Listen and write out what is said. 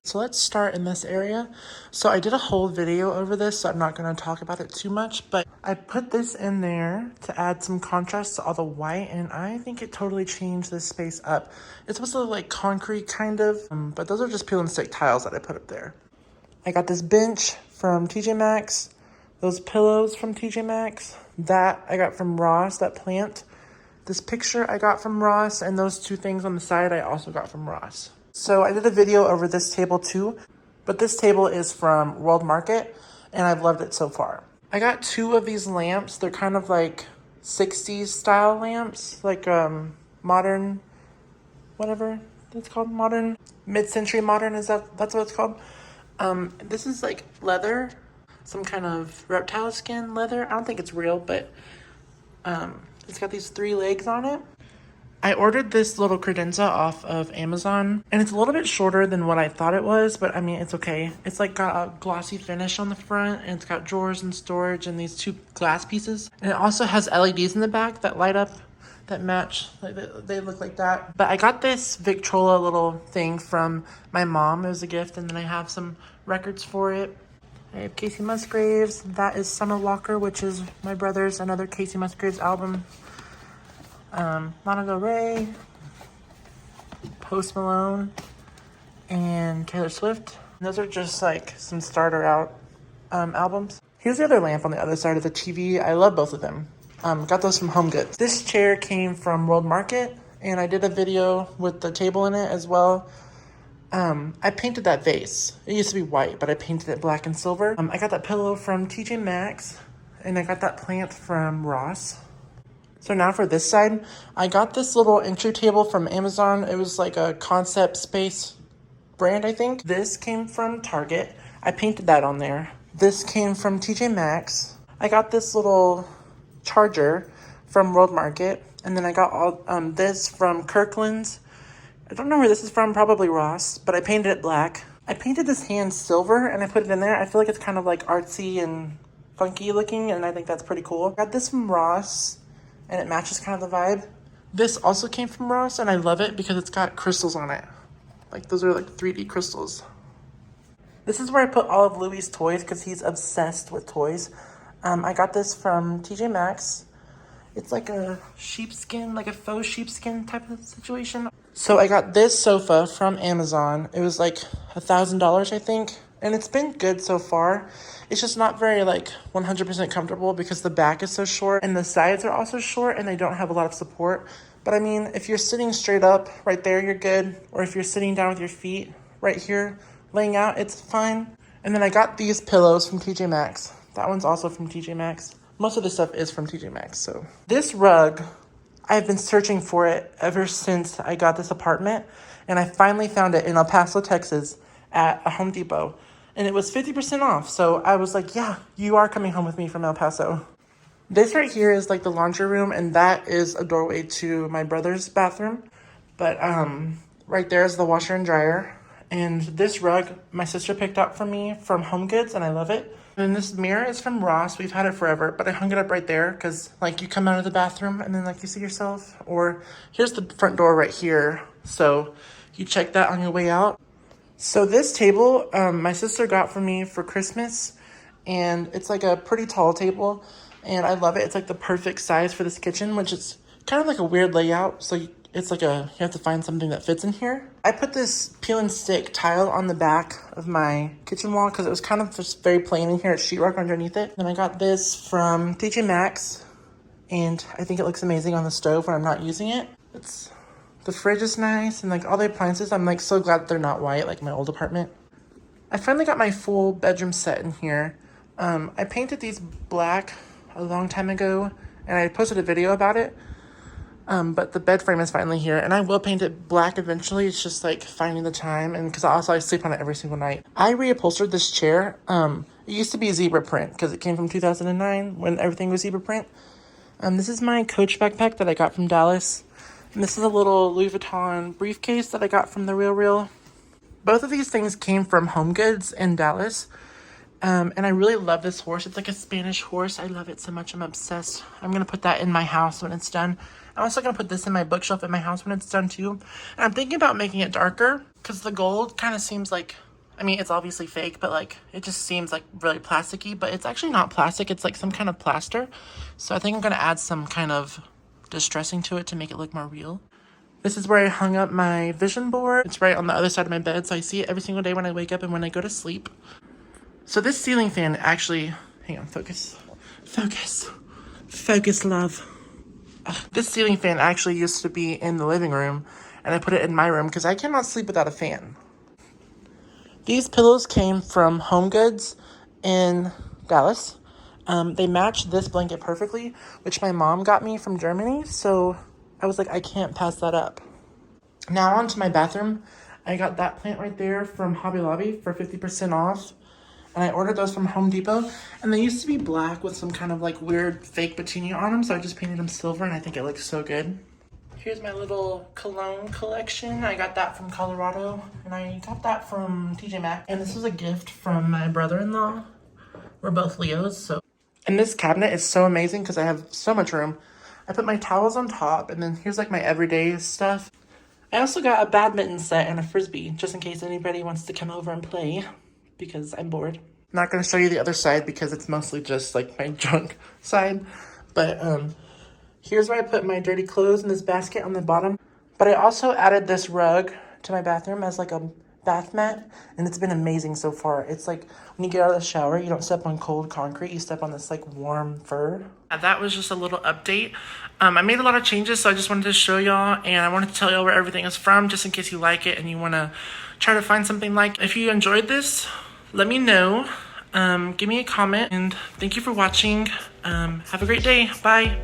So let's start in this area. So I did a whole video over this, so I'm not going to talk about it too much, but I put this in there to add some contrast to all the white, and I think it totally changed this space up. It's supposed to look like concrete kind of, but those are just peel and stick tiles that I put up there. I got this bench from TJ Maxx, those pillows from TJ Maxx, that I got from Ross, that plant. This picture I got from Ross, and those two things on the side I also got from Ross. So I did a video over this table too, but this table is from World Market, and I've loved it so far. I got two of these lamps. They're kind of like 60s style lamps, like modern, whatever it's called, modern, mid-century modern, that's what it's called. This is like leather, some kind of reptile skin leather. I don't think it's real, but it's got these 3 legs on it. I ordered this little credenza off of Amazon, and it's a little bit shorter than what I thought it was, but I mean, it's okay. It's like got a glossy finish on the front, and it's got drawers and storage and these 2 glass pieces. And it also has LEDs in the back that light up, that match, like they look like that. But I got this Victrola little thing from my mom. It was a gift, and then I have some records for it. I have Casey Musgraves. That is Summer Walker, which is my brother's, another Casey Musgraves album. Lana Del Rey, Post Malone, and Taylor Swift. And those are just like some starter out albums. Here's the other lamp on the other side of the TV. I love both of them. Got those from Home Goods. This chair came from World Market, and I did a video with the table in it as well. I painted that vase. It used to be white, but I painted it black and silver. I got that pillow from TJ Maxx, and I got that plant from Ross. So now for this side, I got this little entry table from Amazon. It was like a Concept Space brand, I think. This came from Target. I painted that on there. This came from TJ Maxx. I got this little charger from World Market. And then I got all this from Kirkland's. I don't know where this is from, probably Ross, but I painted it black. I painted this hand silver and I put it in there. I feel like it's kind of like artsy and funky looking, and I think that's pretty cool. I got this from Ross, and it matches kind of the vibe. This also came from Ross, and I love it because it's got crystals on it. Like, those are like 3D crystals. This is where I put all of Louis' toys because he's obsessed with toys. I got this from TJ Maxx. It's like a sheepskin, like a faux sheepskin type of situation. So I got this sofa from Amazon. It was like $1,000, I think. And it's been good so far. It's just not very like 100% comfortable because the back is so short and the sides are also short and they don't have a lot of support. But I mean, if you're sitting straight up right there, you're good. Or if you're sitting down with your feet right here, laying out, it's fine. And then I got these pillows from TJ Maxx. That one's also from TJ Maxx. Most of this stuff is from TJ Maxx. So this rug, I've been searching for it ever since I got this apartment. And I finally found it in El Paso, Texas at a Home Depot. And it was 50% off. So I was like, yeah, you are coming home with me from El Paso. This right here is like the laundry room, and that is a doorway to my brother's bathroom. But right there is the washer and dryer. And this rug, my sister picked up for me from Home Goods, and I love it. And this mirror is from Ross. We've had it forever, but I hung it up right there because like you come out of the bathroom and then like you see yourself. Or here's the front door right here. So you check that on your way out. So this table, my sister got for me for Christmas, and it's like a pretty tall table, and I love it. It's like the perfect size for this kitchen, which is kind of like a weird layout. So it's like you have to find something that fits in here. I put this peel and stick tile on the back of my kitchen wall because it was kind of just very plain in here. It's sheetrock underneath it. Then I got this from TJ Maxx, and I think it looks amazing on the stove when I'm not using it. The fridge is nice, and like all the appliances, I'm like so glad they're not white like my old apartment. I finally got my full bedroom set in here. I painted these black a long time ago, and I posted a video about it. But the bed frame is finally here, and I will paint it black eventually. It's just like finding the time, and because I sleep on it every single night. I reupholstered this chair. It used to be zebra print because it came from 2009 when everything was zebra print. This is my Coach backpack that I got from Dallas. And this is a little Louis Vuitton briefcase that I got from The RealReal. Both of these things came from Home Goods in Dallas. And I really love this horse. It's like a Spanish horse. I love it so much. I'm obsessed. I'm going to put that in my house when it's done. I'm also going to put this in my bookshelf in my house when it's done too. And I'm thinking about making it darker because the gold kind of seems like I mean, it's obviously fake, but like, it just seems like really plasticky, but it's actually not plastic. It's like some kind of plaster. So I think I'm gonna add some kind of distressing to it to make it look more real. This is where I hung up my vision board. It's right on the other side of my bed, so I see it every single day when I wake up and when I go to sleep. So this ceiling fan actually, hang on, focus, love. This ceiling fan actually used to be in the living room, and I put it in my room because I cannot sleep without a fan. These pillows came from Home Goods in Dallas. They match this blanket perfectly, which my mom got me from Germany, so I was like, I can't pass that up. Now on to my bathroom. I got that plant right there from Hobby Lobby for 50% off. And I ordered those from Home Depot. And they used to be black with some kind of like weird fake petunia on them, so I just painted them silver and I think it looks so good. Here's my little Cologne Collection. I got that from Colorado, and I got that from TJ Maxx. And this was a gift from my brother-in-law. We're both Leos, so. And this cabinet is so amazing because I have so much room. I put my towels on top, and then here's like my everyday stuff. I also got a badminton set and a frisbee, just in case anybody wants to come over and play, because I'm bored. I'm not going to show you the other side because it's mostly just like my junk side, but here's where I put my dirty clothes in this basket on the bottom. But I also added this rug to my bathroom as like a bath mat, and it's been amazing so far. It's like when you get out of the shower, you don't step on cold concrete, you step on this like warm fur. That was just a little update. I made a lot of changes, so I just wanted to show y'all, and I wanted to tell y'all where everything is from, just in case you like it and you want to try to find something like. If you enjoyed this, let me know. Give me a comment, and thank you for watching. Have a great day. Bye.